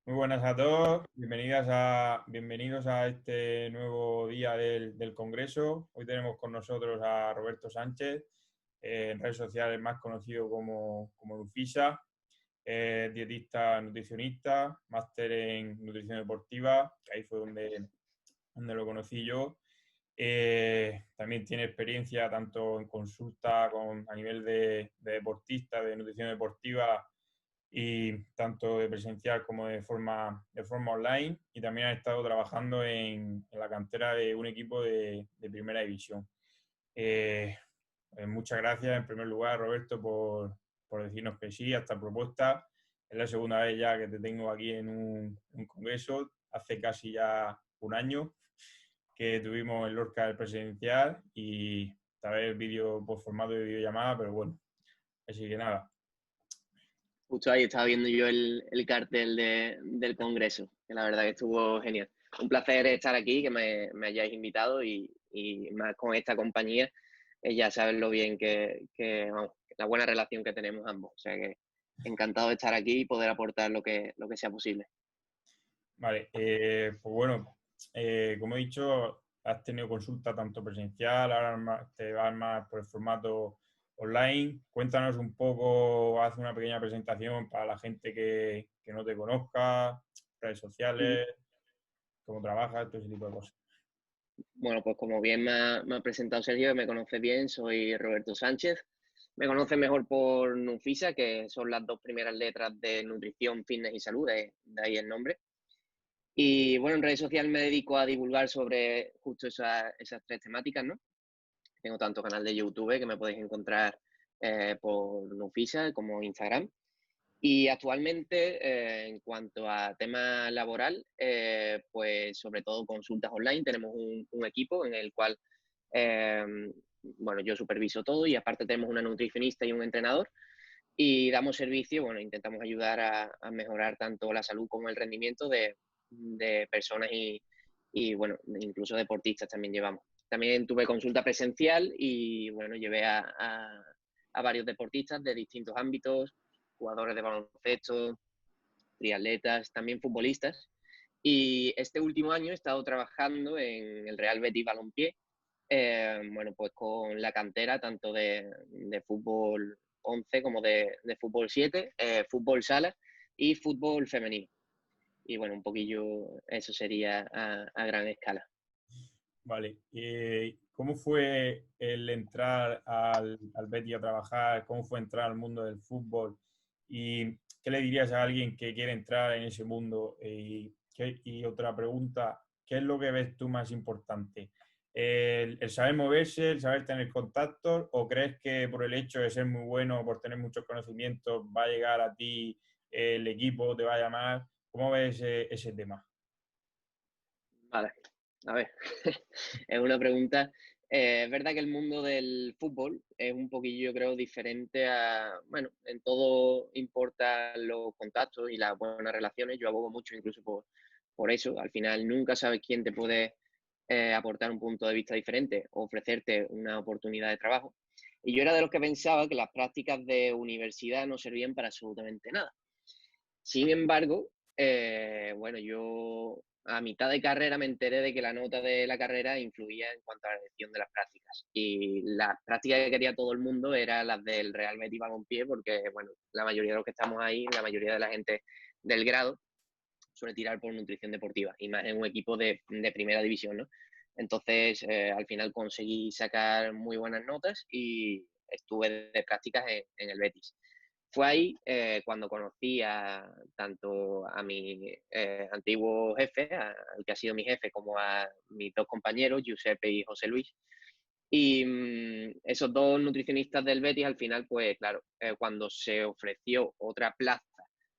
Muy buenas a todos, bienvenidos a este nuevo día del Congreso. Hoy tenemos con nosotros a Roberto Sánchez, en redes sociales más conocido como Nufisa, dietista nutricionista, máster en nutrición deportiva, que ahí fue donde lo conocí yo. También tiene experiencia tanto en consulta a nivel de deportista, de nutrición deportiva y tanto de presencial como de forma online, y también ha estado trabajando en la cantera de un equipo de primera división. Eh, Muchas gracias en primer lugar, Roberto, por decirnos que sí a esta propuesta. Es la segunda vez ya que te tengo aquí en un congreso, hace casi ya un año que tuvimos el Lorca del presidencial y esta vez vídeo por formato de videollamada, pero bueno, así que nada. Justo ahí estaba viendo yo el cartel del Congreso, que la verdad que estuvo genial. Un placer estar aquí, que me hayáis invitado y más con esta compañía, ya sabes lo bien vamos, la buena relación que tenemos ambos. O sea que encantado de estar aquí y poder aportar lo que sea posible. Vale, pues bueno, como he dicho, has tenido consulta tanto presencial, ahora te vas más por el formato online. Cuéntanos un poco, haz una pequeña presentación para la gente que no te conozca, redes Ujú. sociales, cómo trabajas, todo ese tipo de cosas. Bueno, pues como bien me ha presentado Sergio, me conoce bien, soy Roberto Sánchez. Me conoce mejor por Nufisa, que son las dos primeras letras de nutrición, fitness y salud, de ahí el nombre. Y bueno, en redes sociales me dedico a divulgar sobre justo esas tres temáticas, ¿no? Tengo tanto canal de YouTube que me podéis encontrar por Nufisa como Instagram. Y actualmente, en cuanto a tema laboral, pues sobre todo consultas online. Tenemos un equipo en el cual, eh, bueno, yo superviso todo y aparte tenemos una nutricionista y un entrenador y damos servicio, bueno, intentamos ayudar a mejorar tanto la salud como el rendimiento de personas y, bueno, incluso deportistas también llevamos. También tuve consulta presencial y, bueno, llevé a varios deportistas de distintos ámbitos, jugadores de baloncesto, triatletas, también futbolistas. Y este último año he estado trabajando en el Real Betis Balompié, bueno, pues con la cantera tanto de fútbol 11 como de fútbol 7, fútbol sala y fútbol femenino. Y bueno, un poquillo eso sería a gran escala. Vale, ¿cómo fue el entrar al Betis a trabajar? ¿Cómo fue entrar al mundo del fútbol? ¿Y qué le dirías a alguien que quiere entrar en ese mundo? Y otra pregunta, ¿qué es lo que ves tú más importante? ¿El saber moverse, el saber tener contactos? ¿O crees que por el hecho de ser muy bueno, por tener muchos conocimientos, va a llegar a ti el equipo, te va a llamar? ¿Cómo ves ese tema? Vale, a ver, es una pregunta. Es verdad que el mundo del fútbol es un poquillo, yo creo, diferente bueno, en todo importan los contactos y las buenas relaciones. Yo abogo mucho incluso por eso. Al final nunca sabes quién te puede aportar un punto de vista diferente o ofrecerte una oportunidad de trabajo. Y yo era de los que pensaba que las prácticas de universidad no servían para absolutamente nada. Sin embargo, bueno, yo a mitad de carrera me enteré de que la nota de la carrera influía en cuanto a la elección de las prácticas. Y las prácticas que quería todo el mundo eran las del Real Betis Balompié, porque, bueno, la mayoría de los que estamos ahí, la mayoría de la gente del grado, suele tirar por nutrición deportiva, y más en un equipo de primera división, ¿no? Entonces, al final conseguí sacar muy buenas notas y estuve de prácticas en el Betis. Fue ahí cuando conocí tanto a mi antiguo jefe, al que ha sido mi jefe, como a mis dos compañeros, Giuseppe y José Luis. Y esos dos nutricionistas del Betis, al final, pues claro, cuando se ofreció otra plaza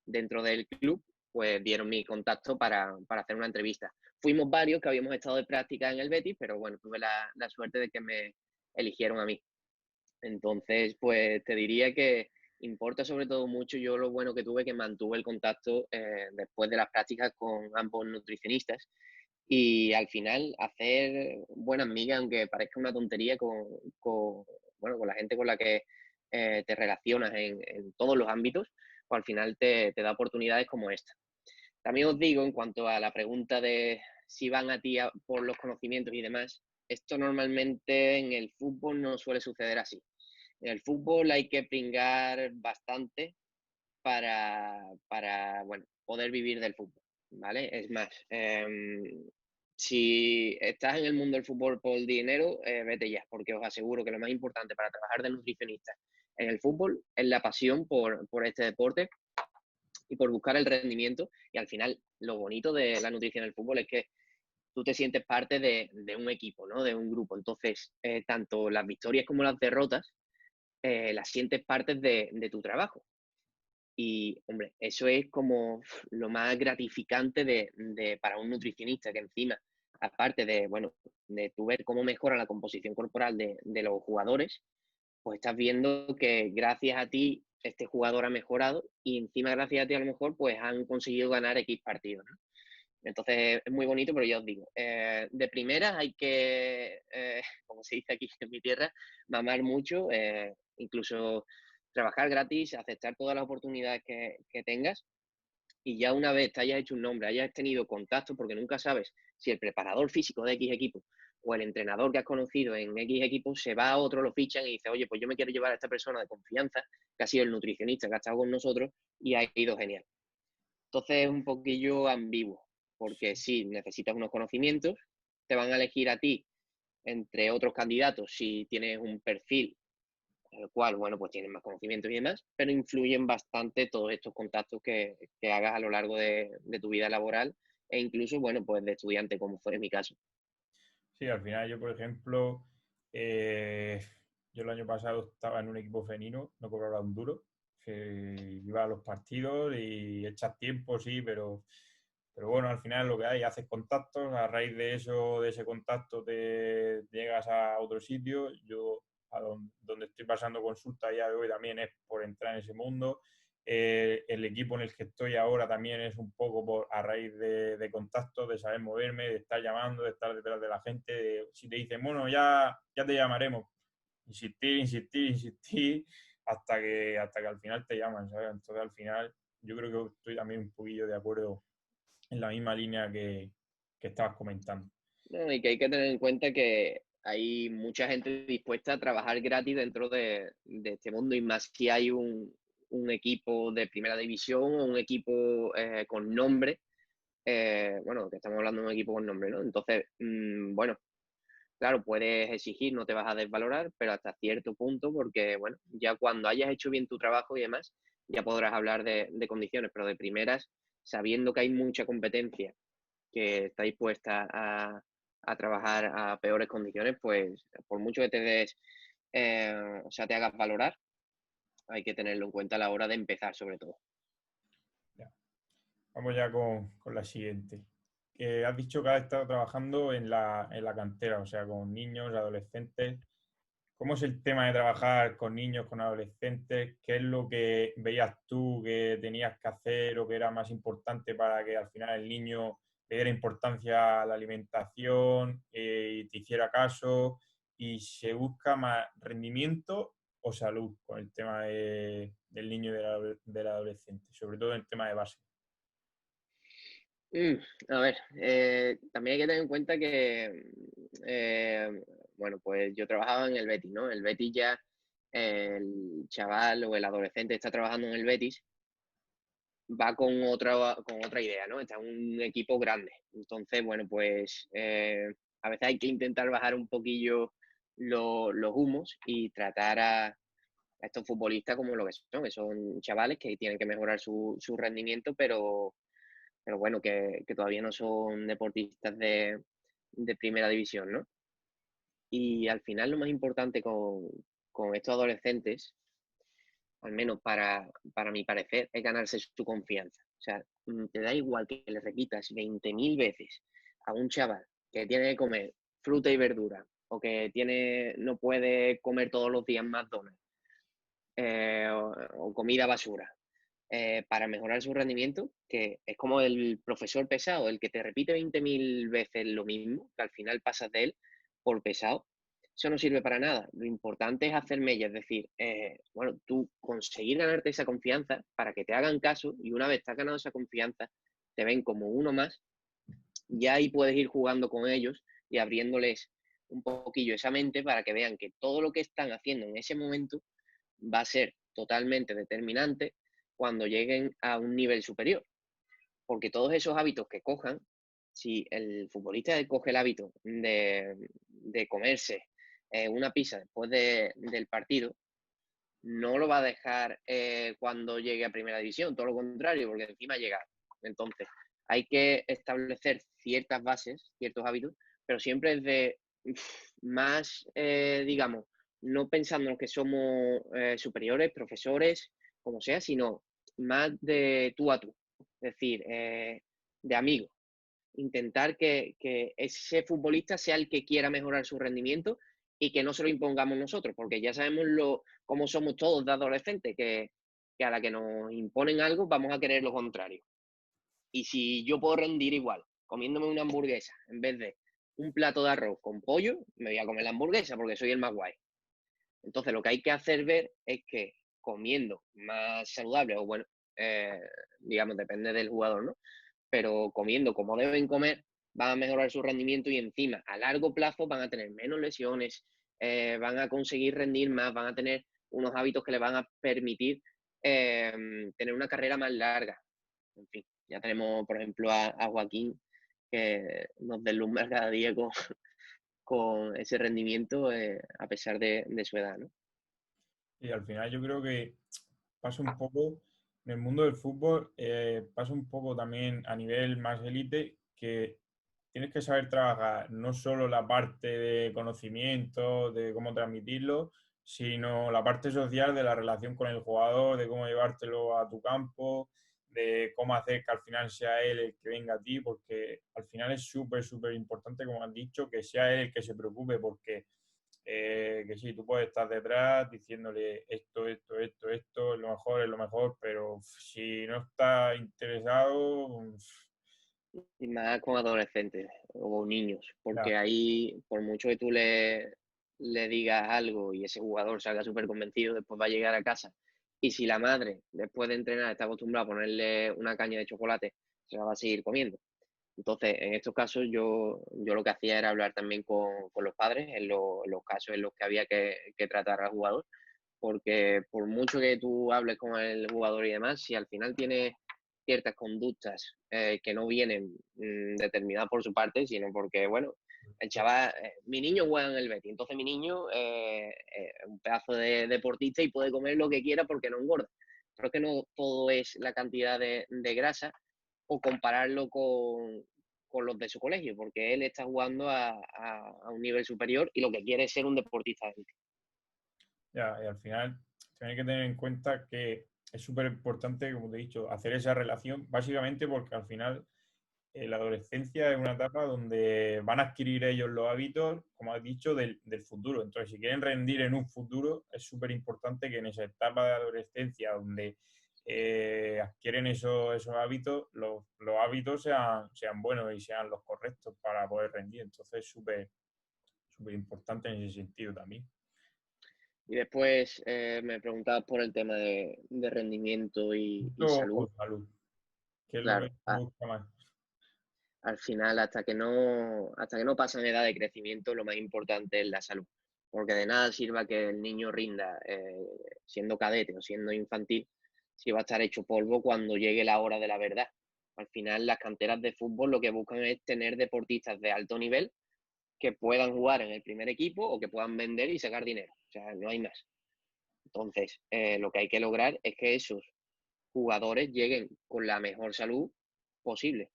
dentro del club, pues dieron mi contacto para hacer una entrevista. Fuimos varios que habíamos estado de práctica en el Betis, pero bueno, tuve la suerte de que me eligieron a mí. Entonces, pues te diría que importa sobre todo mucho yo lo bueno que tuve, que mantuve el contacto después de las prácticas con ambos nutricionistas y al final hacer buenas migas, aunque parezca una tontería, bueno, con la gente con la que te relacionas en todos los ámbitos, pues al final te da oportunidades como esta. También os digo, en cuanto a la pregunta de si van a ti por los conocimientos y demás, esto normalmente en el fútbol no suele suceder así. En el fútbol hay que pringar bastante para bueno, poder vivir del fútbol, ¿vale? Es más, si estás en el mundo del fútbol por dinero, vete ya, porque os aseguro que lo más importante para trabajar de nutricionista en el fútbol es la pasión por este deporte y por buscar el rendimiento. Y al final, lo bonito de la nutrición del fútbol es que tú te sientes parte de un equipo, ¿no? De un grupo. Entonces, tanto las victorias como las derrotas las sientes parte de tu trabajo. Y, hombre, eso es como lo más gratificante para un nutricionista, que encima, aparte de, bueno, de tú ver cómo mejora la composición corporal de los jugadores, pues estás viendo que gracias a ti este jugador ha mejorado y encima gracias a ti a lo mejor pues han conseguido ganar X partidos, ¿no? Entonces es muy bonito, pero ya os digo, de primeras hay que, como se dice aquí en mi tierra, mamar mucho, incluso trabajar gratis, aceptar todas las oportunidades que tengas y ya una vez te hayas hecho un nombre, hayas tenido contacto, porque nunca sabes si el preparador físico de X equipo o el entrenador que has conocido en X equipo se va a otro, lo fichan y dice, oye, pues yo me quiero llevar a esta persona de confianza, que ha sido el nutricionista que ha estado con nosotros y ha ido genial. Entonces es un poquillo ambiguo, porque si necesitas unos conocimientos, te van a elegir a ti entre otros candidatos si tienes un perfil el cual, bueno, pues tienes más conocimientos y demás, pero influyen bastante todos estos contactos que hagas a lo largo de tu vida laboral e incluso, bueno, pues de estudiante, como fue en mi caso. Sí, al final yo, por ejemplo, eh, yo el año pasado estaba en un equipo femenino, no cobraba un duro, que iba a los partidos y echas tiempo, sí, pero bueno, al final lo que hay, haces contactos, a raíz de eso, de ese contacto te llegas a otro sitio. Yo a donde estoy pasando consulta ya de hoy también es por entrar en ese mundo. El equipo en el que estoy ahora también es un poco a raíz de contactos, de saber moverme, de estar llamando, de estar detrás de la gente. Si te dicen, bueno, ya te llamaremos, insistir, insistir, insistir, hasta que al final te llaman, ¿sabes? Entonces al final yo creo que estoy también un poquillo de acuerdo en la misma línea que estabas comentando. ¿No? Y que hay que tener en cuenta que hay mucha gente dispuesta a trabajar gratis dentro de este mundo y más si hay un equipo de primera división o un equipo con nombre, bueno, que estamos hablando de un equipo con nombre, ¿no? Entonces, bueno, claro, puedes exigir, no te vas a desvalorar, pero hasta cierto punto, porque, bueno, ya cuando hayas hecho bien tu trabajo y demás, ya podrás hablar de condiciones, pero de primeras, sabiendo que hay mucha competencia que está dispuesta a trabajar a peores condiciones, pues por mucho que te des, o sea, te hagas valorar, hay que tenerlo en cuenta a la hora de empezar, sobre todo. Ya. Vamos ya con la siguiente. Has dicho que has estado trabajando en la cantera, o sea, con niños, adolescentes. ¿Cómo es el tema de trabajar con niños, con adolescentes? ¿Qué es lo que veías tú que tenías que hacer o que era más importante para que al final el niño le diera importancia a la alimentación y te hiciera caso? ¿Y se busca más rendimiento o salud con el tema del niño y del adolescente? Sobre todo en el tema de base. Mm, a ver, también hay que tener en cuenta que, bueno, pues yo trabajaba en el Betis, ¿no? El Betis ya, el chaval o el adolescente está trabajando en el Betis, va con otra idea, ¿no? Está en un equipo grande. Entonces, bueno, pues a veces hay que intentar bajar un poquillo los humos y tratar a estos futbolistas como lo que son chavales que tienen que mejorar su rendimiento, pero bueno, que todavía no son deportistas de primera división, ¿no? Y al final lo más importante con estos adolescentes, al menos para mi parecer, es ganarse su confianza. O sea, te da igual que le repitas 20.000 veces a un chaval que tiene que comer fruta y verdura o que no puede comer todos los días McDonald's o comida basura para mejorar su rendimiento, que es como el profesor pesado, el que te repite 20.000 veces lo mismo, que al final pasas de él por pesado. Eso no sirve para nada. Lo importante es hacer mella, es decir, bueno, tú conseguir ganarte esa confianza para que te hagan caso y una vez te has ganado esa confianza, te ven como uno más, ya ahí puedes ir jugando con ellos y abriéndoles un poquillo esa mente para que vean que todo lo que están haciendo en ese momento va a ser totalmente determinante cuando lleguen a un nivel superior. Porque todos esos hábitos que cojan, si el futbolista coge el hábito de comerse una pizza después del partido, no lo va a dejar cuando llegue a primera división, todo lo contrario, porque encima llega. Entonces, hay que establecer ciertas bases, ciertos hábitos, pero siempre desde más, digamos, no pensando en que somos superiores, profesores, como sea, sino más de tú a tú, es decir, de amigos. Intentar que ese futbolista sea el que quiera mejorar su rendimiento y que no se lo impongamos nosotros, porque ya sabemos cómo somos todos de adolescentes, que a la que nos imponen algo vamos a querer lo contrario. Y si yo puedo rendir igual comiéndome una hamburguesa en vez de un plato de arroz con pollo, me voy a comer la hamburguesa porque soy el más guay. Entonces lo que hay que hacer ver es que comiendo más saludable, o bueno, digamos, depende del jugador, ¿no? Pero comiendo como deben comer, van a mejorar su rendimiento y encima a largo plazo van a tener menos lesiones, van a conseguir rendir más, van a tener unos hábitos que les van a permitir tener una carrera más larga. En fin, ya tenemos, por ejemplo, a Joaquín, que nos deslumbra cada día con ese rendimiento a pesar de su edad, ¿no? Y al final yo creo que pasa un poco, en el mundo del fútbol, pasa un poco también a nivel más élite, que tienes que saber trabajar no solo la parte de conocimiento, de cómo transmitirlo, sino la parte social de la relación con el jugador, de cómo llevártelo a tu campo, de cómo hacer que al final sea él el que venga a ti, porque al final es súper, súper importante, como has dicho, que sea él el que se preocupe, porque que sí, tú puedes estar detrás diciéndole esto, es lo mejor, pero si no está interesado, Y más con adolescentes o niños, ya, porque ahí, por mucho que tú le digas algo y ese jugador salga súper convencido, después va a llegar a casa. Y si la madre, después de entrenar, está acostumbrada a ponerle una caña de chocolate, se la va a seguir comiendo. Entonces, en estos casos, yo lo que hacía era hablar también con los padres en los casos en los que había que tratar al jugador, porque por mucho que tú hables con el jugador y demás, si al final tiene ciertas conductas que no vienen determinadas por su parte, sino porque, bueno, el chaval, mi niño juega en el Betis, entonces mi niño es un pedazo de deportista y puede comer lo que quiera porque no engorda. Creo que no todo es la cantidad de grasa o compararlo con los de su colegio, porque él está jugando a un nivel superior y lo que quiere es ser un deportista. ya, y al final tienes que tener en cuenta que es súper importante, como te he dicho, hacer esa relación, básicamente porque al final la adolescencia es una etapa donde van a adquirir ellos los hábitos, como has dicho, del futuro. Entonces, si quieren rendir en un futuro, es súper importante que en esa etapa de adolescencia donde adquieren esos hábitos, los hábitos sean buenos y sean los correctos para poder rendir. Entonces, es súper, súper importante en ese sentido también. Y después me preguntabas por el tema de rendimiento y O salud. salud, que es lo que Claro, te gusta más. al final, hasta que no pasan edad de crecimiento, lo más importante es la salud. Porque de nada sirva que el niño rinda siendo cadete o siendo infantil si va a estar hecho polvo cuando llegue la hora de la verdad. Al final, las canteras de fútbol lo que buscan es tener deportistas de alto nivel que puedan jugar en el primer equipo o que puedan vender y sacar dinero. O sea, no hay más. Entonces, lo que hay que lograr es que esos jugadores lleguen con la mejor salud posible.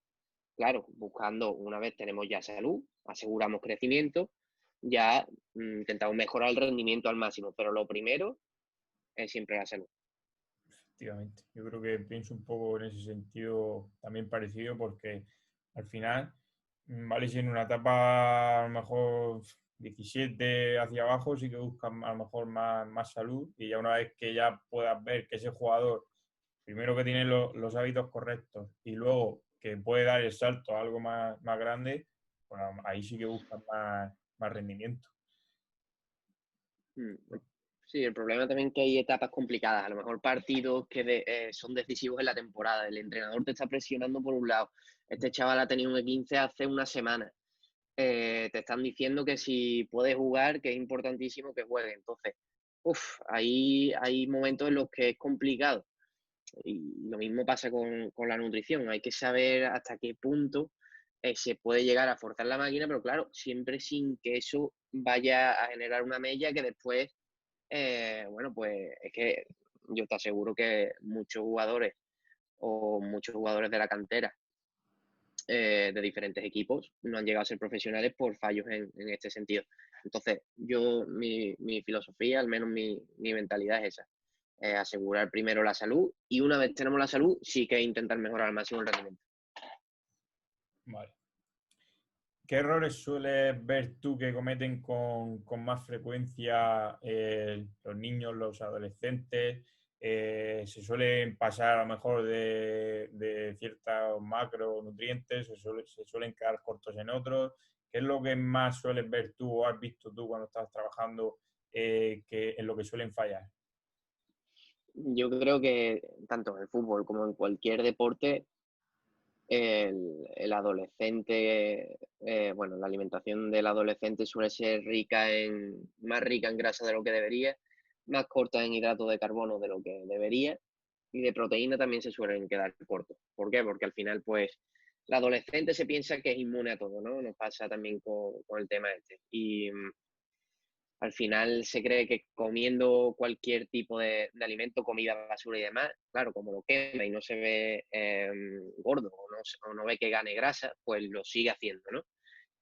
Claro, buscando, una vez tenemos ya salud, aseguramos crecimiento, ya intentamos mejorar el rendimiento al máximo, pero lo primero es siempre la salud. Efectivamente. Yo creo que pienso un poco en ese sentido también parecido porque al final, vale, si en una etapa a lo mejor 17 hacia abajo sí que buscan a lo mejor más salud y ya una vez que ya puedas ver que ese jugador, primero que tiene los hábitos correctos y luego que puede dar el salto a algo más grande, pues ahí sí que buscan más rendimiento. Mm. Sí, el problema también es que hay etapas complicadas, a lo mejor partidos que son decisivos en la temporada. El entrenador te está presionando por un lado. Este chaval ha tenido un E15 hace una semana. Te están diciendo que si puede jugar, que es importantísimo que juegue. Entonces, ahí hay momentos en los que es complicado. Y lo mismo pasa con la nutrición. Hay que saber hasta qué punto se puede llegar a forzar la máquina, pero claro, siempre sin que eso vaya a generar una mella que después, bueno, pues es que yo te aseguro que muchos jugadores o muchos jugadores de la cantera de diferentes equipos no han llegado a ser profesionales por fallos en este sentido. Entonces, mi filosofía, al menos mi mentalidad es esa, asegurar primero la salud y una vez tenemos la salud, sí que intentar mejorar al máximo el rendimiento. Vale. ¿Qué errores sueles ver tú que cometen con más frecuencia los niños, los adolescentes? ¿Se suelen pasar a lo mejor de ciertos macronutrientes? ¿Se suelen quedar cortos en otros? ¿Qué es lo que más sueles ver tú o has visto tú cuando estás trabajando que en lo que suelen fallar? Yo creo que tanto en el fútbol como en cualquier deporte, el adolescente, bueno, la alimentación del adolescente suele ser más rica en grasa de lo que debería, más corta en hidratos de carbono de lo que debería, y de proteína también se suelen quedar cortos. ¿Por qué? Porque al final, pues, el adolescente se piensa que es inmune a todo, ¿no? Nos pasa también con el tema este. Y al final se cree que comiendo cualquier tipo de alimento, comida basura y demás, claro, como lo quema y no se ve gordo o no ve que gane grasa, pues lo sigue haciendo, ¿no?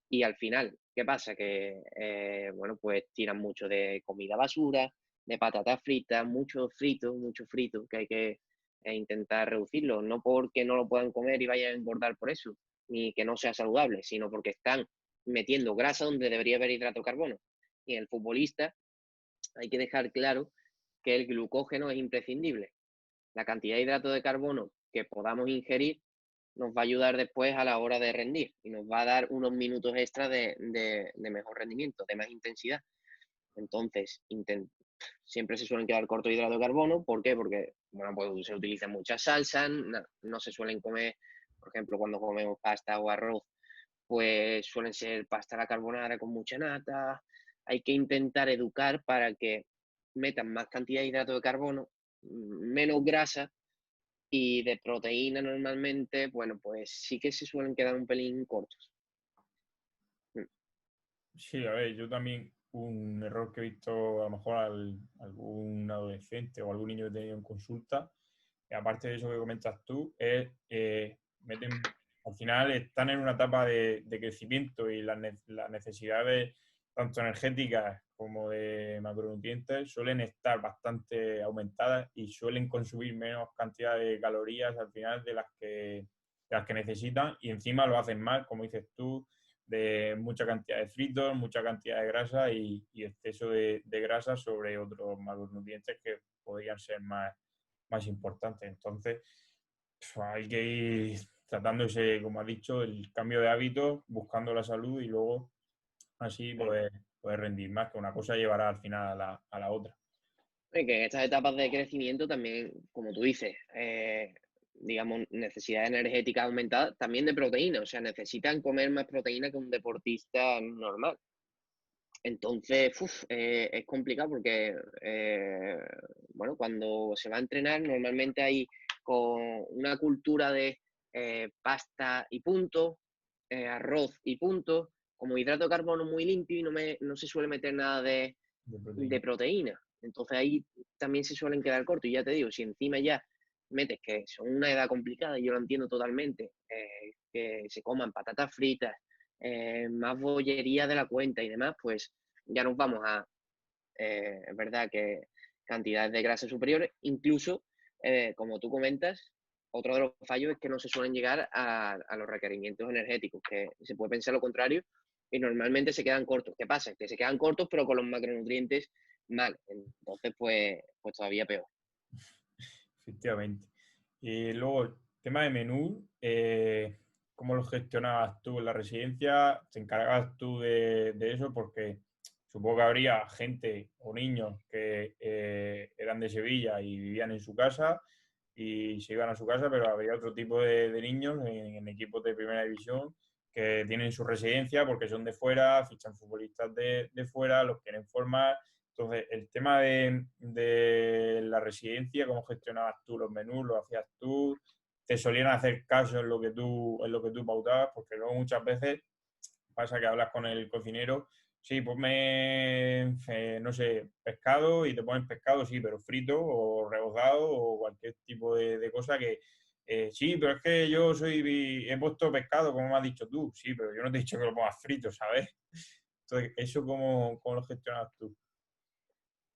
Y al final, ¿qué pasa? Que, bueno, pues tiran mucho de comida basura, de patatas fritas, mucho frito, que hay que intentar reducirlo, no porque no lo puedan comer y vayan a engordar por eso, ni que no sea saludable, sino porque están metiendo grasa donde debería haber hidrato de carbono. Y en el futbolista hay que dejar claro que el glucógeno es imprescindible. La cantidad de hidrato de carbono que podamos ingerir nos va a ayudar después a la hora de rendir y nos va a dar unos minutos extra de mejor rendimiento, de más intensidad. Entonces, siempre se suelen quedar cortos de hidrato de carbono. ¿Por qué? Porque, bueno, pues se utilizan muchas salsas, no se suelen comer, por ejemplo, cuando comemos pasta o arroz, pues suelen ser pasta a la carbonara con mucha nata. Hay que intentar educar para que metan más cantidad de hidrato de carbono, menos grasa y de proteína normalmente, bueno, pues sí que se suelen quedar un pelín cortos. Mm. Sí, a ver, yo también un error que he visto a lo mejor algún adolescente o algún niño que he tenido en consulta, y aparte de eso que comentas tú, es al final están en una etapa de crecimiento y las necesidades tanto energéticas como de macronutrientes suelen estar bastante aumentadas y suelen consumir menos cantidad de calorías al final de las que necesitan y encima lo hacen mal, como dices tú, de mucha cantidad de fritos, mucha cantidad de grasa y exceso de grasa sobre otros macronutrientes que podrían ser más importantes. Entonces, hay que ir tratándose, como has dicho, el cambio de hábitos, buscando la salud y luego así poder rendir más, que una cosa llevará al final a la otra. Y que en estas etapas de crecimiento también, como tú dices, digamos, necesidad energética aumentada, también de proteína, o sea, necesitan comer más proteína que un deportista normal. Entonces, es complicado porque, bueno, cuando se va a entrenar, normalmente hay con una cultura de pasta y punto, arroz y punto, como hidrato de carbono muy limpio y no se suele meter nada De de proteína. proteína. Entonces ahí también se suelen quedar cortos. Y ya te digo, si encima ya metes que son una edad complicada, yo lo entiendo totalmente, que se coman patatas fritas, más bollería de la cuenta y demás, pues ya nos vamos a, es verdad que cantidades de grasa superiores, incluso, como tú comentas, otro de los fallos es que no se suelen llegar a los requerimientos energéticos, que se puede pensar lo contrario, y normalmente se quedan cortos. ¿Qué pasa? Que se quedan cortos, pero con los macronutrientes mal. Entonces, pues todavía peor. Efectivamente. Y luego, el tema de menú, ¿cómo lo gestionabas tú en la residencia? ¿Te encargabas tú de eso? Porque supongo que habría gente o niños que eran de Sevilla y vivían en su casa y se iban a su casa, pero habría otro tipo de niños en equipos de primera división que tienen su residencia porque son de fuera, fichan futbolistas de fuera, los quieren formar. Entonces, el tema de la residencia, cómo gestionabas tú los menús, lo hacías tú, te solían hacer caso en lo que tú pautabas, porque luego muchas veces pasa que hablas con el cocinero, sí, ponme, no sé, pescado y te ponen pescado, sí, pero frito o rebozado o cualquier tipo de cosa que, sí, pero es que yo he puesto pescado, como me has dicho tú, sí, pero yo no te he dicho que lo pongas frito, ¿sabes? Entonces, ¿eso cómo lo gestionas tú?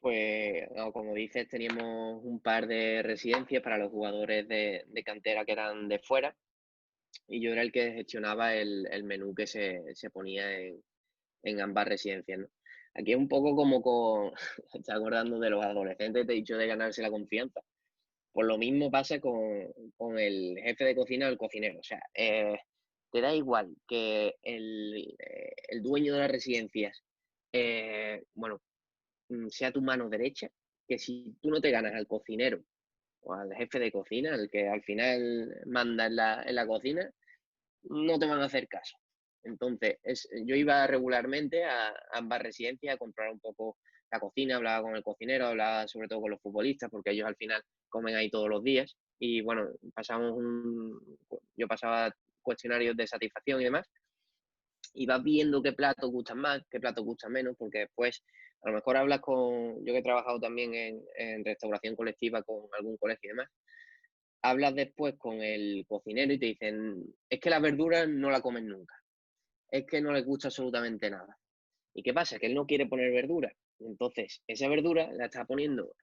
Pues, no, como dices, teníamos un par de residencias para los jugadores de cantera que eran de fuera y yo era el que gestionaba el menú que se ponía en ambas residencias, ¿no? Aquí es un poco como con, me estoy acordando de los adolescentes, te he dicho de ganarse la confianza. Pues lo mismo pasa con el jefe de cocina o el cocinero. O sea, te da igual que el dueño de las residencias, bueno, sea tu mano derecha, que si tú no te ganas al cocinero o al jefe de cocina, el que al final manda en la cocina, no te van a hacer caso. Entonces, yo iba regularmente a ambas residencias a controlar un poco la cocina, hablaba con el cocinero, hablaba sobre todo con los futbolistas, porque ellos al final comen ahí todos los días. Y bueno, yo pasaba cuestionarios de satisfacción y demás, y vas viendo qué platos gustan más, qué platos gustan menos, porque después a lo mejor hablas yo que he trabajado también en restauración colectiva con algún colegio y demás, hablas después con el cocinero y te dicen, es que las verduras no la comen nunca, es que no les gusta absolutamente nada. ¿Y qué pasa? Que él no quiere poner verdura. Entonces, esa verdura la está poniendo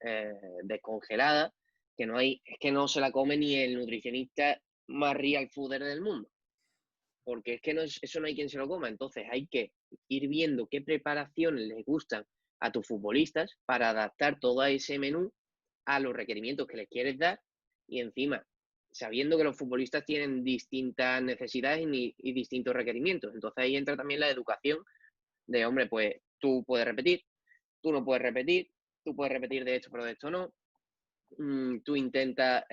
descongelada, es que no se la come ni el nutricionista más real fooder del mundo, porque es que eso no hay quien se lo coma. Entonces, hay que ir viendo qué preparaciones les gustan a tus futbolistas para adaptar todo ese menú a los requerimientos que les quieres dar y encima sabiendo que los futbolistas tienen distintas necesidades y distintos requerimientos. Entonces ahí entra también la educación de, hombre, pues tú puedes repetir, tú no puedes repetir, tú puedes repetir de esto, pero de esto no. Tú intentas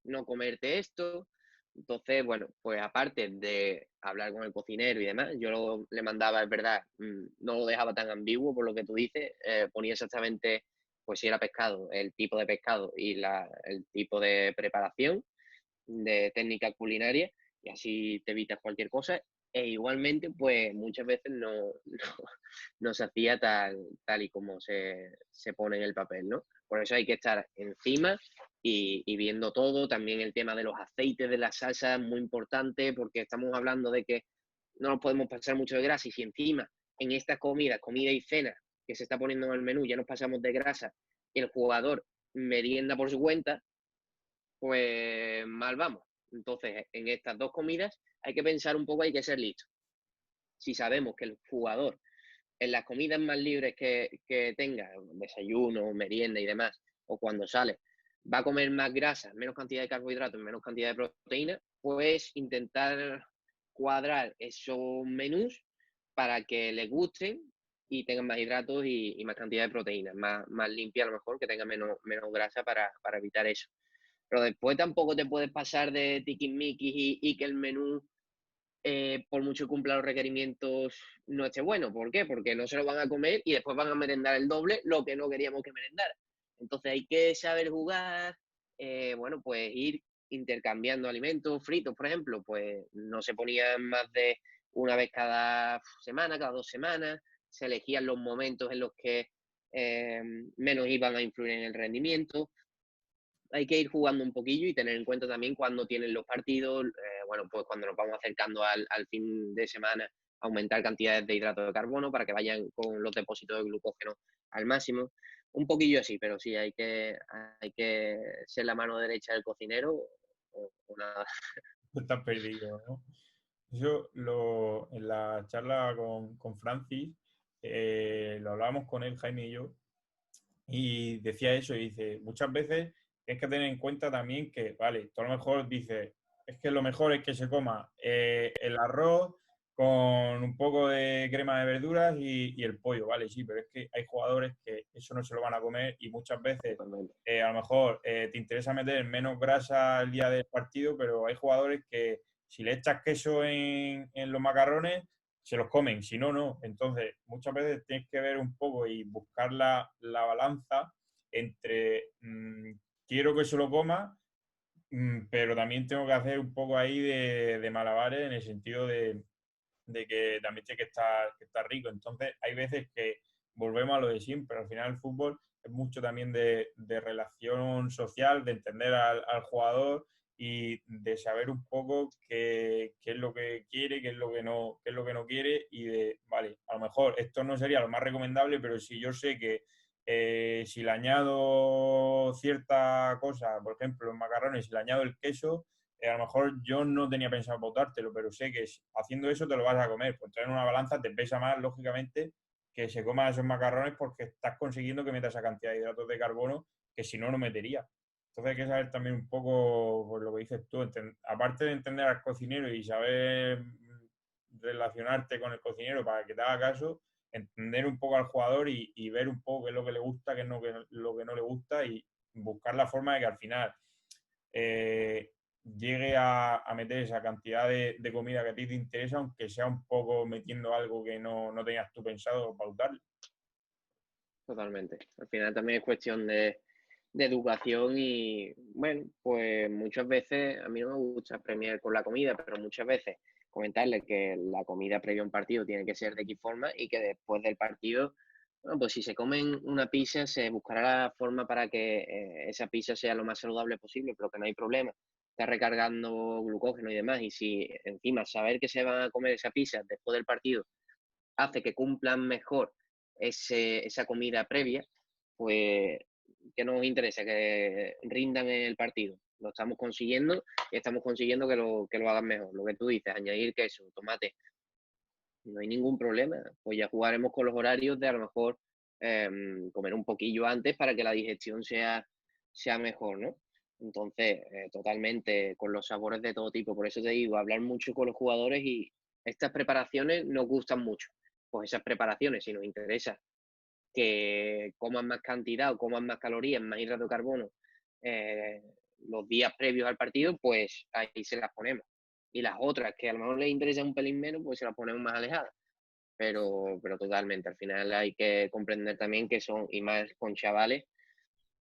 no comerte esto. Entonces, bueno, pues aparte de hablar con el cocinero y demás, le mandaba, es verdad, no lo dejaba tan ambiguo por lo que tú dices, ponía exactamente, pues si era pescado, el tipo de pescado y el tipo de preparación, de técnica culinaria, y así te evitas cualquier cosa. E igualmente, pues muchas veces no se hacía tal y como se pone en el papel, ¿no? Por eso hay que estar encima y viendo todo. También el tema de los aceites de la salsa es muy importante porque estamos hablando de que no nos podemos pasar mucho de grasa y si encima en esta comida y cena que se está poniendo en el menú ya nos pasamos de grasa y el jugador merienda por su cuenta, pues mal vamos. Entonces, en estas dos comidas hay que pensar un poco, hay que ser listo. Si sabemos que el jugador en las comidas más libres que tenga, desayuno, merienda y demás, o cuando sale, va a comer más grasa, menos cantidad de carbohidratos, menos cantidad de proteína, pues intentar cuadrar esos menús para que les gusten y tengan más hidratos y más cantidad de proteínas, más limpia a lo mejor, que tenga menos grasa para evitar eso. Pero después tampoco te puedes pasar de tiquismiquis y que el menú, por mucho que cumpla los requerimientos, no esté bueno. ¿Por qué? Porque no se lo van a comer y después van a merendar el doble lo que no queríamos que merendara. Entonces hay que saber jugar, bueno, pues ir intercambiando alimentos fritos, por ejemplo, pues no se ponían más de una vez cada semana, cada 2 semanas, se elegían los momentos en los que menos iban a influir en el rendimiento. Hay que ir jugando un poquillo y tener en cuenta también cuando tienen los partidos, bueno, pues cuando nos vamos acercando al fin de semana, aumentar cantidades de hidratos de carbono para que vayan con los depósitos de glucógeno al máximo. Un poquillo así, pero sí, hay que ser la mano derecha del cocinero o nada. Estás perdido, ¿no? En la charla con Francis, lo hablábamos con él, Jaime y yo, y decía eso, y dice, muchas veces hay que tener en cuenta también que, vale, tú a lo mejor dices, es que lo mejor es que se coma el arroz con un poco de crema de verduras y el pollo, ¿vale? Sí, pero es que hay jugadores que eso no se lo van a comer y muchas veces Totalmente. a lo mejor te interesa meter menos grasa el día del partido, pero hay jugadores que si le echas queso en los macarrones, se los comen, si no, no. Entonces, muchas veces tienes que ver un poco y buscar la balanza entre quiero que se lo coma, pero también tengo que hacer un poco ahí de malabares en el sentido de que también tiene que estar rico. Entonces, hay veces que volvemos a lo de siempre. Al final, el fútbol es mucho también de relación social, de entender al jugador y de saber un poco qué es lo que quiere, qué es lo que no quiere y de, vale, a lo mejor esto no sería lo más recomendable, pero si yo sé que si le añado cierta cosa, por ejemplo, los macarrones, si le añado el queso, a lo mejor yo no tenía pensado votártelo, pero sé que haciendo eso te lo vas a comer. Pues traer una balanza te pesa más, lógicamente, que se coman esos macarrones porque estás consiguiendo que metas esa cantidad de hidratos de carbono que si no, no metería. Entonces hay que saber también un poco por lo que dices tú, aparte de entender al cocinero y saber relacionarte con el cocinero para que te haga caso, entender un poco al jugador y ver un poco qué es lo que le gusta, qué es lo que no le gusta y buscar la forma de que al final eh, llegue a meter esa cantidad de comida que a ti te interesa, aunque sea un poco metiendo algo que no tenías tú pensado pautar. Totalmente. Al final también es cuestión de educación y, bueno, pues muchas veces a mí no me gusta premiar con la comida, pero muchas veces comentarle que la comida previa a un partido tiene que ser de X forma y que después del partido, bueno, pues si se comen una pizza, se buscará la forma para que esa pizza sea lo más saludable posible, pero que no hay problema. Está recargando glucógeno y demás, y si encima saber que se van a comer esa pizza después del partido hace que cumplan mejor esa comida previa, pues que nos interesa, que rindan en el partido. Lo estamos consiguiendo y estamos consiguiendo que lo hagan mejor. Lo que tú dices, añadir queso, tomate, no hay ningún problema. Pues ya jugaremos con los horarios de a lo mejor comer un poquillo antes para que la digestión sea mejor, ¿no? Entonces, totalmente con los sabores de todo tipo. Por eso te digo, hablar mucho con los jugadores y estas preparaciones nos gustan mucho. Pues esas preparaciones, si nos interesa que coman más cantidad o coman más calorías, más hidrato de carbono eh, los días previos al partido, pues ahí se las ponemos. Y las otras que a lo mejor les interesa un pelín menos, pues se las ponemos más alejadas. Pero totalmente, al final hay que comprender también que son, y más con chavales,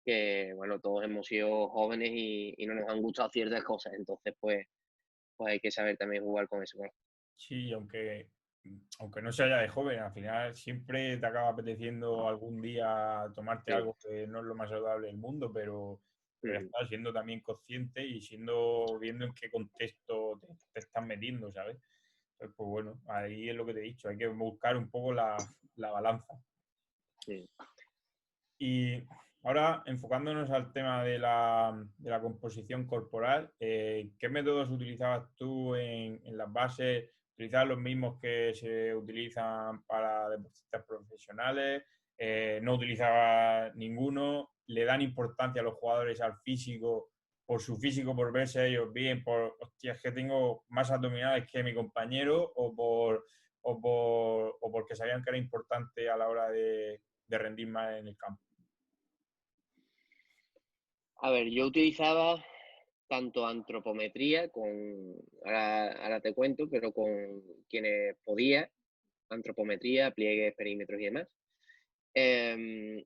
que bueno, todos hemos sido jóvenes y no nos han gustado ciertas cosas, entonces pues hay que saber también jugar con eso. Bueno, Sí, aunque no se haya de joven, al final siempre te acaba apeteciendo algún día tomarte sí. algo que no es lo más saludable del mundo, pero Ujú. estás siendo también consciente y viendo en qué contexto te estás metiendo, ¿sabes? Entonces, pues bueno, ahí es lo que te he dicho, hay que buscar un poco la balanza. Sí. Y ahora, enfocándonos al tema de la composición corporal, ¿qué métodos utilizabas tú en las bases? ¿Utilizabas los mismos que se utilizan para deportistas profesionales? ¿No utilizabas ninguno? ¿Le dan importancia a los jugadores al físico, por su físico, por verse ellos bien, por, hostia, es que tengo más abdominales que mi compañero, o porque sabían que era importante a la hora de rendir más en el campo? A ver, yo utilizaba tanto antropometría ahora te cuento, pero con quienes podía, antropometría, pliegues, perímetros y demás.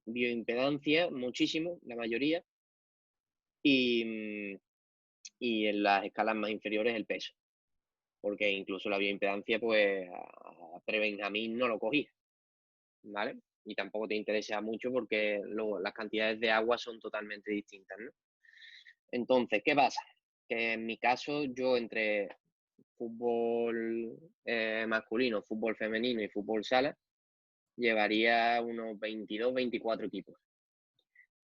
Bioimpedancia, muchísimo, la mayoría, y, y en las escalas más inferiores el peso, porque incluso la bioimpedancia, pues a pre-Benjamín no lo cogía, ¿vale? Y tampoco te interesa mucho porque las cantidades de agua son totalmente distintas, ¿no? Entonces, ¿qué pasa? Que en mi caso, yo entre fútbol masculino, fútbol femenino y fútbol sala, llevaría unos 22, 24 equipos.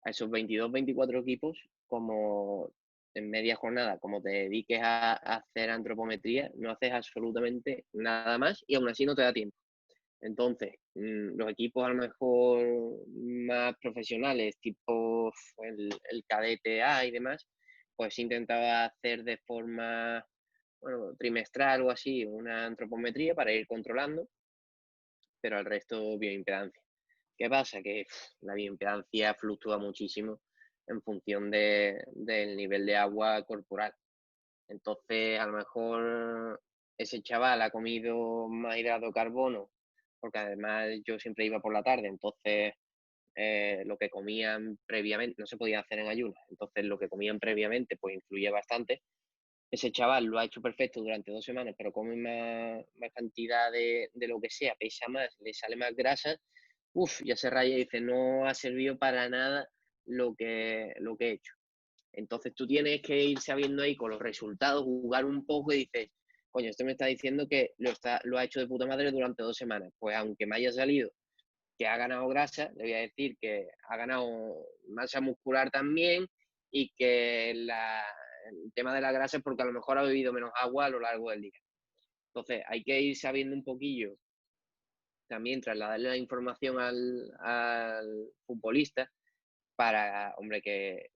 A esos 22, 24 equipos, como en media jornada, como te dediques a hacer antropometría, no haces absolutamente nada más y aún así no te da tiempo. Entonces, los equipos a lo mejor más profesionales, tipo el cadete A y demás, pues intentaba hacer de forma bueno, trimestral o así, una antropometría para ir controlando, pero al resto bioimpedancia. ¿Qué pasa? Que la bioimpedancia fluctúa muchísimo en función del nivel de agua corporal. Entonces, a lo mejor ese chaval ha comido más hidrato de carbono, porque además yo siempre iba por la tarde, entonces lo que comían previamente no se podía hacer en ayunas, entonces lo que comían previamente pues influye bastante. Ese chaval lo ha hecho perfecto durante 2 semanas, pero come más cantidad de lo que sea, pesa más, le sale más grasa, ya se raya y dice, no ha servido para nada lo que he hecho. Entonces tú tienes que ir sabiendo ahí con los resultados, jugar un poco y dices, coño, esto me está diciendo que lo ha hecho de puta madre durante 2 semanas. Pues aunque me haya salido que ha ganado grasa, le voy a decir que ha ganado masa muscular también y que el tema de la grasa es porque a lo mejor ha bebido menos agua a lo largo del día. Entonces hay que ir sabiendo un poquillo, también trasladarle la información al futbolista para, hombre, que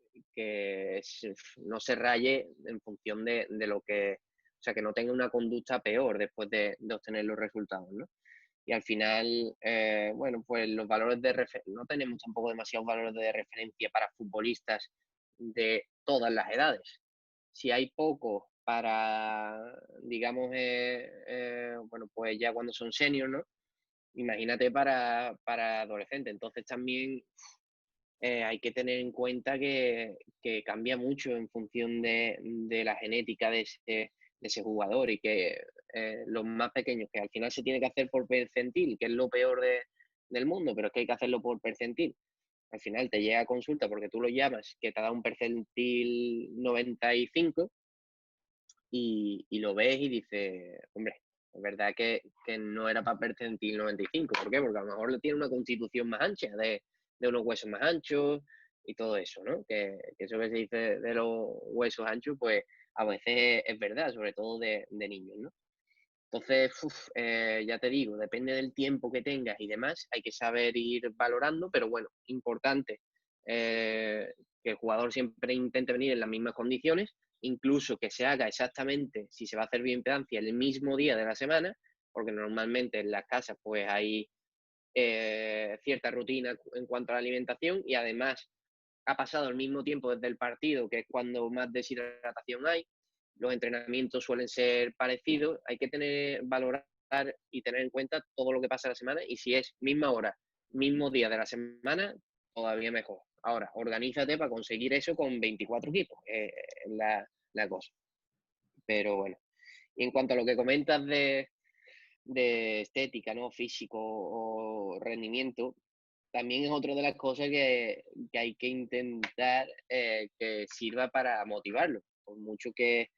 no se raye en función de lo que, o sea, que no tenga una conducta peor después de obtener los resultados, ¿no? Y al final, bueno, pues los valores de referencia, no tenemos tampoco demasiados valores de referencia para futbolistas de todas las edades. Si hay pocos para, digamos, bueno, pues ya cuando son seniors, ¿no? Imagínate para adolescentes. Entonces también hay que tener en cuenta que cambia mucho en función de la genética de ese jugador y que los más pequeños, que al final se tiene que hacer por percentil, que es lo peor del mundo, pero es que hay que hacerlo por percentil. Al final te llega a consulta porque tú lo llamas, que te da un percentil 95 y lo ves y dices, hombre, es verdad que no era para percentil 95. ¿Por qué? Porque a lo mejor le tiene una constitución más ancha, de unos huesos más anchos y todo eso, ¿no? Que eso que se dice de los huesos anchos, pues a veces es verdad, sobre todo de niños, ¿no? Entonces, ya te digo, depende del tiempo que tengas y demás, hay que saber ir valorando, pero bueno, importante que el jugador siempre intente venir en las mismas condiciones, incluso que se haga exactamente, si se va a hacer bioimpedancia, el mismo día de la semana, porque normalmente en las casas pues hay cierta rutina en cuanto a la alimentación y además ha pasado el mismo tiempo desde el partido, que es cuando más deshidratación hay. Los entrenamientos suelen ser parecidos. Hay que valorar y tener en cuenta todo lo que pasa en la semana y si es misma hora, mismo día de la semana, todavía mejor. Ahora, organízate para conseguir eso con 24 equipos, es la cosa. Pero bueno, y en cuanto a lo que comentas de estética, ¿no? Físico o rendimiento, también es otra de las cosas que hay que intentar que sirva para motivarlo. Por mucho que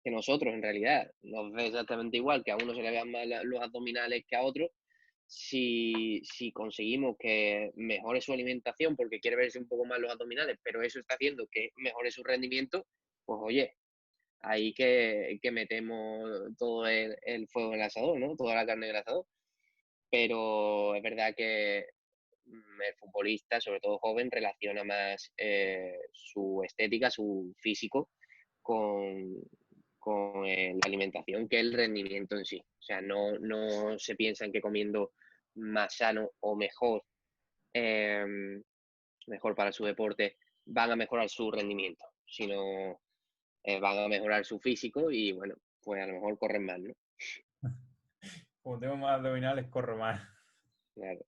nosotros, en realidad, nos ve exactamente igual, que a uno se le vean más los abdominales que a otro, si conseguimos que mejore su alimentación porque quiere verse un poco más los abdominales, pero eso está haciendo que mejore su rendimiento, pues oye, ahí que metemos todo el fuego en el asador, ¿no? Toda la carne en el asador. Pero es verdad que el futbolista, sobre todo joven, relaciona más su estética, su físico con, con la alimentación que el rendimiento en sí. O sea, no se piensan que comiendo más sano o eh, mejor para su deporte, van a mejorar su rendimiento, sino van a mejorar su físico y bueno, pues a lo mejor corren más, ¿no? Como tengo más abdominales, corro más. Claro.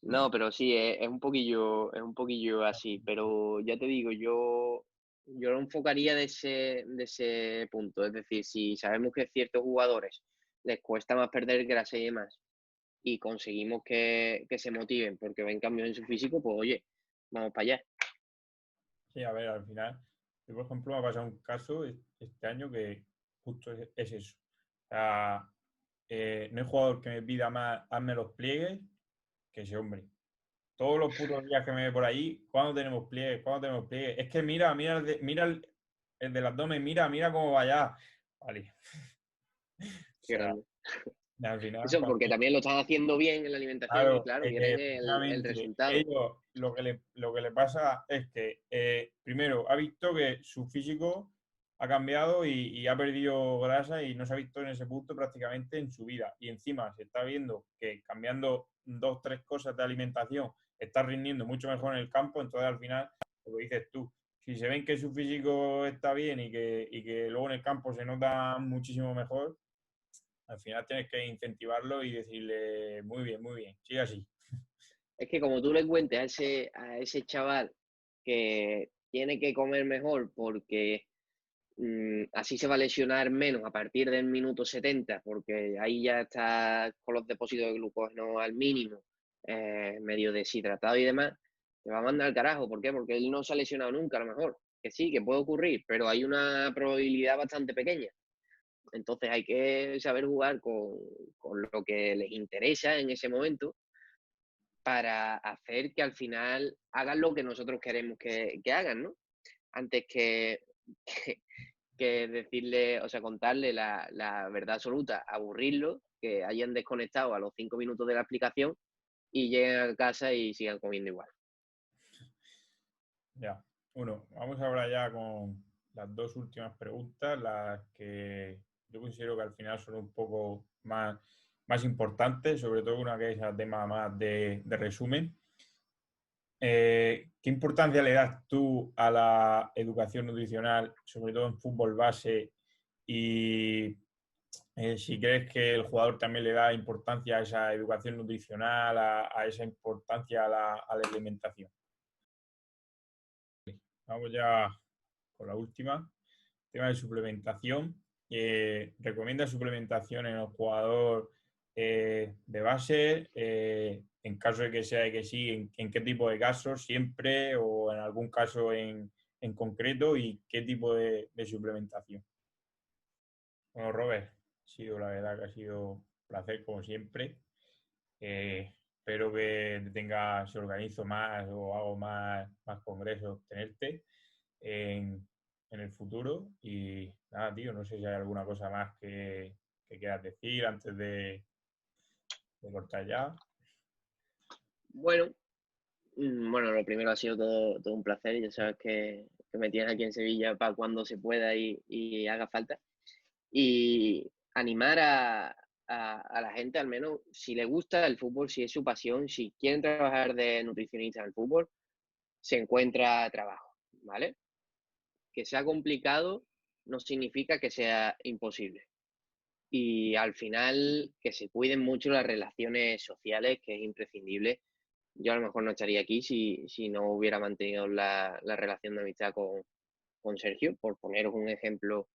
No, pero sí, es un poquillo así, pero ya te digo, yo lo enfocaría de ese punto, es decir, si sabemos que ciertos jugadores les cuesta más perder grasa y demás, y conseguimos que se motiven porque ven cambios en su físico, pues oye, vamos para allá. Sí, a ver, al final, yo por ejemplo me ha pasado un caso este año que justo es eso. O sea, no hay jugador que me pida más, hazme los pliegues, que ese hombre. Todos los putos días que me ve por ahí, ¿cuándo tenemos pliegues? ¿Cuándo tenemos pliegues? Es que mira, mira el del abdomen, mira cómo vaya. Vale. O Qué sea, grande. al final, Eso porque también lo están haciendo bien en la alimentación y claro, claro, es que quieren el efectivamente resultado. ellos lo que le pasa es que primero ha visto que su físico ha cambiado y ha perdido grasa y no se ha visto en ese punto prácticamente en su vida. Y encima se está viendo que cambiando 2 o 3 cosas de alimentación está rindiendo mucho mejor en el campo, entonces al final, lo que dices tú, si se ven que su físico está bien y que luego en el campo se nota muchísimo mejor, al final tienes que incentivarlo y decirle, muy bien, sigue así. Es que como tú le cuentes a ese chaval que tiene que comer mejor porque así se va a lesionar menos a partir del minuto 70, porque ahí ya está con los depósitos de glucógeno al mínimo, medio deshidratado y demás, te va a mandar al carajo. ¿Por qué? Porque él no se ha lesionado nunca, a lo mejor. Que sí, que puede ocurrir, pero hay una probabilidad bastante pequeña. Entonces hay que saber jugar con lo que les interesa en ese momento para hacer que al final hagan lo que nosotros queremos que hagan, ¿no? Antes que, que decirle, o sea, contarle la verdad absoluta, aburrirlo, que hayan desconectado a los 5 minutos de la explicación y lleguen a casa y sigan comiendo igual. Ya. Bueno, vamos ahora ya con las 2 últimas preguntas, las que yo considero que al final son un poco más importantes, sobre todo una que es el tema más de resumen. ¿Qué importancia le das tú a la educación nutricional, sobre todo en fútbol base? Y si crees que el jugador también le da importancia a esa educación nutricional, a esa importancia a la alimentación. Vamos ya con la última. Tema de suplementación. ¿Recomienda suplementación en el jugador de base? En caso de que sea de que sí, ¿en qué tipo de casos? ¿Siempre o en algún caso en concreto? ¿Y qué tipo de suplementación? Bueno, Robert, la verdad que ha sido un placer como siempre. Espero que tenga, si organizo más o hago más congresos, tenerte en, en el futuro. Y nada, tío, no sé si hay alguna cosa más que quieras decir antes de cortar ya. Bueno, bueno, lo primero ha sido todo un placer. Ya sabes que me tienes aquí en Sevilla para cuando se pueda y haga falta. Y animar a la gente, al menos, si le gusta el fútbol, si es su pasión, si quieren trabajar de nutricionista en el fútbol, se encuentra trabajo, ¿vale? Que sea complicado no significa que sea imposible. Y al final, que se cuiden mucho las relaciones sociales, que es imprescindible. Yo a lo mejor no estaría aquí si no hubiera mantenido la relación de amistad con Sergio, por poneros un ejemplo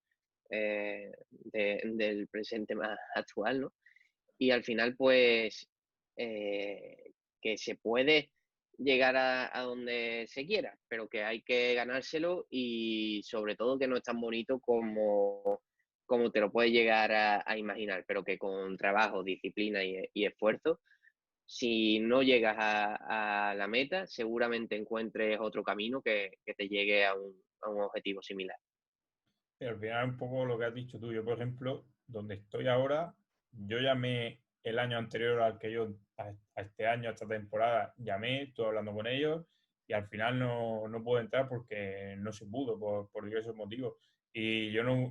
del presente más actual, ¿no? Y al final, pues, que se puede llegar a donde se quiera, pero que hay que ganárselo y sobre todo que no es tan bonito como te lo puedes llegar a imaginar, pero que con trabajo, disciplina y esfuerzo, si no llegas a la meta, seguramente encuentres otro camino que te llegue a un objetivo similar. Pero al final, un poco lo que has dicho tú. Yo, por ejemplo, donde estoy ahora, yo llamé el año anterior al que yo, a este año, a esta temporada, llamé, estuve hablando con ellos y al final no pude entrar porque no se pudo por diversos motivos. Y yo no,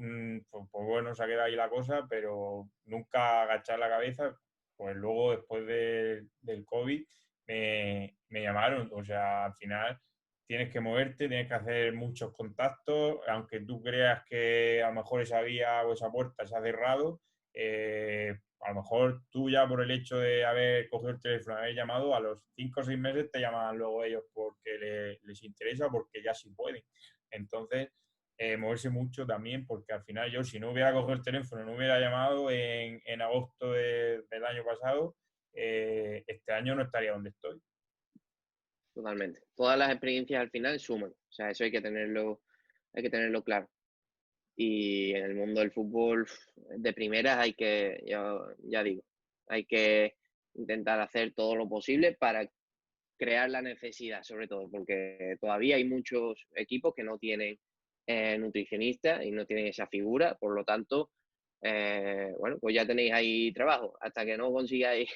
pues bueno, se ha quedado ahí la cosa, pero nunca agachar la cabeza. Pues luego, después del COVID, me llamaron. O sea, al final tienes que moverte, tienes que hacer muchos contactos, aunque tú creas que a lo mejor esa vía o esa puerta se ha cerrado, a lo mejor tú ya por el hecho de haber cogido el teléfono, haber llamado, a los 5 o 6 meses te llaman luego ellos porque les interesa, porque ya sí pueden. Entonces, moverse mucho también, porque al final yo si no hubiera cogido el teléfono, no hubiera llamado en agosto del año pasado, este año no estaría donde estoy. Totalmente. Todas las experiencias al final suman. O sea, eso hay que tenerlo claro. Y en el mundo del fútbol, de primeras ya digo, hay que intentar hacer todo lo posible para crear la necesidad, sobre todo, porque todavía hay muchos equipos que no tienen nutricionistas y no tienen esa figura, por lo tanto, bueno, pues ya tenéis ahí trabajo. Hasta que no consigáis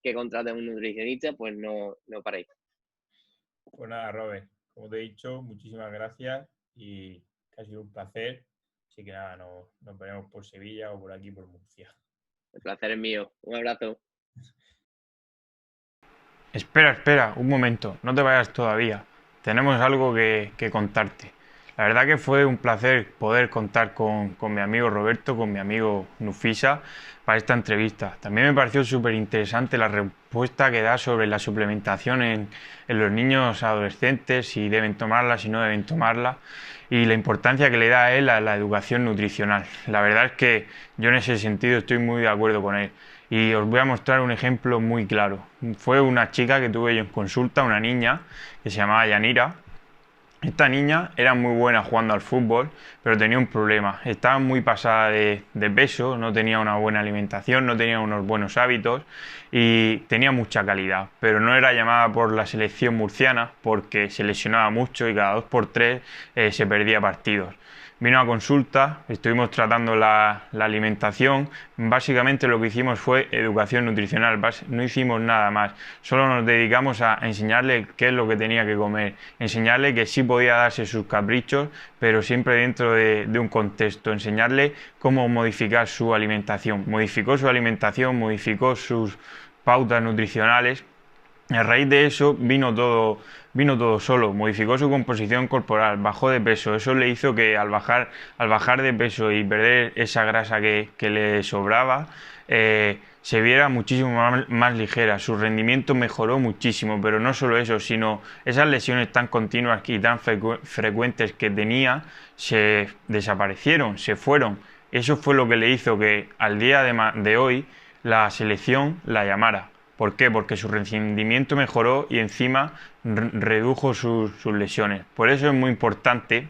que contraten un nutricionista, pues no paréis. Pues nada, Robert, como te he dicho, muchísimas gracias y que ha sido un placer. Así que nada, nos veremos por Sevilla o por aquí, por Murcia. El placer es mío. Un abrazo. Espera, un momento, no te vayas todavía. Tenemos algo que contarte. La verdad que fue un placer poder contar con mi amigo Roberto, con mi amigo Nufisa, para esta entrevista. También me pareció súper interesante la respuesta que da sobre la suplementación en los niños adolescentes, si deben tomarla, si no deben tomarla, y la importancia que le da a él a la educación nutricional. La verdad es que yo en ese sentido estoy muy de acuerdo con él. Y os voy a mostrar un ejemplo muy claro. Fue una chica que tuve yo en consulta, una niña que se llamaba Yanira. Esta niña era muy buena jugando al fútbol, pero tenía un problema. Estaba muy pasada de peso, no tenía una buena alimentación, no tenía unos buenos hábitos y tenía mucha calidad. Pero no era llamada por la selección murciana porque se lesionaba mucho y cada 2 por 3 se perdía partidos. Vino a consulta, estuvimos tratando la alimentación. Básicamente lo que hicimos fue educación nutricional, no hicimos nada más. Solo nos dedicamos a enseñarle qué es lo que tenía que comer, enseñarle que sí podía darse sus caprichos, pero siempre dentro de un contexto, enseñarle cómo modificar su alimentación. Modificó su alimentación, modificó sus pautas nutricionales. A raíz de eso vino todo solo, modificó su composición corporal, bajó de peso. Eso le hizo que al bajar de peso y perder esa grasa que le sobraba, se viera muchísimo más ligera. Su rendimiento mejoró muchísimo, pero no solo eso, sino esas lesiones tan continuas y tan frecuentes que tenía se desaparecieron, se fueron. Eso fue lo que le hizo que al día de hoy la selección la llamara. ¿Por qué? Porque su rendimiento mejoró y encima redujo sus lesiones. Por eso es muy importante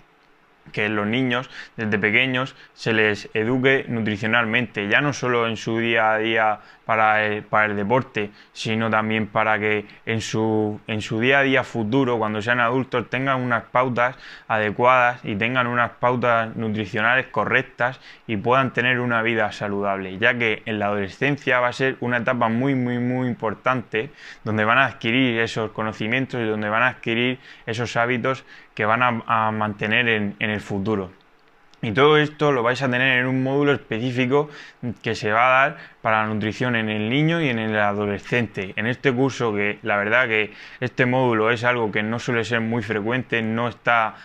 que los niños desde pequeños se les eduque nutricionalmente, ya no solo en su día a día para el deporte, sino también para que en su día a día futuro, cuando sean adultos, tengan unas pautas adecuadas y tengan unas pautas nutricionales correctas y puedan tener una vida saludable, ya que en la adolescencia va a ser una etapa muy importante donde van a adquirir esos conocimientos y donde van a adquirir esos hábitos que van a mantener en el futuro. Y todo esto lo vais a tener en un módulo específico que se va a dar para la nutrición en el niño y en el adolescente. En este curso, que la verdad que este módulo es algo que no suele ser muy frecuente, no está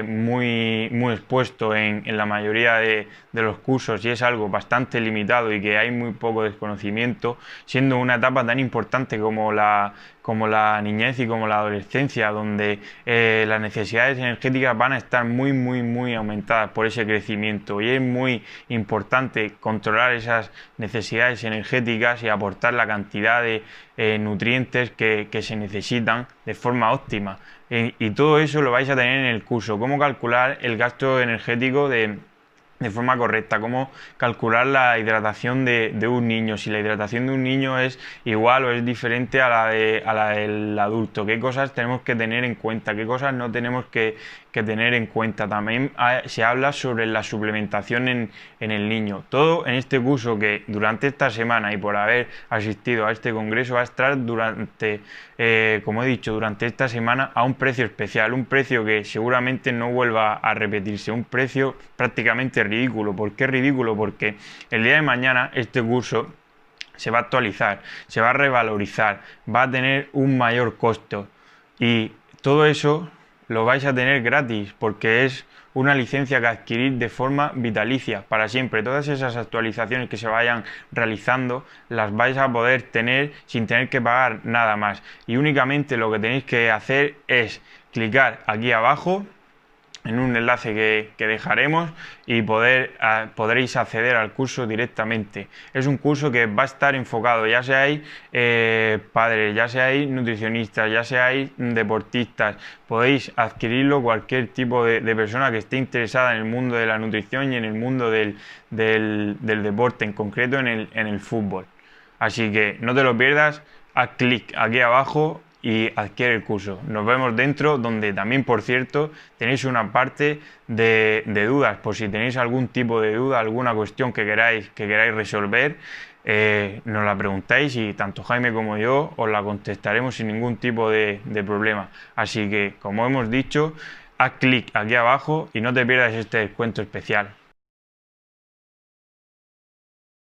muy expuesto en la mayoría de los cursos y es algo bastante limitado y que hay muy poco desconocimiento, siendo una etapa tan importante como la niñez y como la adolescencia, donde las necesidades energéticas van a estar muy aumentadas por ese crecimiento y es muy importante controlar esas necesidades energéticas y aportar la cantidad de nutrientes que se necesitan de forma óptima. Y todo eso lo vais a tener en el curso, cómo calcular el gasto energético de forma correcta, cómo calcular la hidratación de un niño, si la hidratación de un niño es igual o es diferente a la del adulto, qué cosas tenemos que tener en cuenta, qué cosas no tenemos que tener en cuenta. También se habla sobre la suplementación en el niño. Todo en este curso, que durante esta semana y por haber asistido a este congreso va a estar como he dicho, durante esta semana a un precio especial, un precio que seguramente no vuelva a repetirse, un precio prácticamente ridículo. ¿Por qué ridículo? Porque el día de mañana este curso se va a actualizar, se va a revalorizar, va a tener un mayor costo y todo eso lo vais a tener gratis porque es una licencia que adquirir de forma vitalicia para siempre. Todas esas actualizaciones que se vayan realizando las vais a poder tener sin tener que pagar nada más y únicamente lo que tenéis que hacer es clicar aquí abajo en un enlace que dejaremos y podréis acceder al curso directamente. Es un curso que va a estar enfocado, ya seáis padres, ya seáis nutricionistas, ya seáis deportistas, podéis adquirirlo cualquier tipo de persona que esté interesada en el mundo de la nutrición y en el mundo del deporte, en concreto en el fútbol. Así que no te lo pierdas, haz clic aquí abajo y adquiere el curso. Nos vemos dentro, donde también, por cierto, tenéis una parte de dudas, por si tenéis algún tipo de duda, alguna cuestión que queráis resolver, nos la preguntáis y tanto Jaime como yo os la contestaremos sin ningún tipo de problema. Así que, como hemos dicho, haz clic aquí abajo y no te pierdas este descuento especial.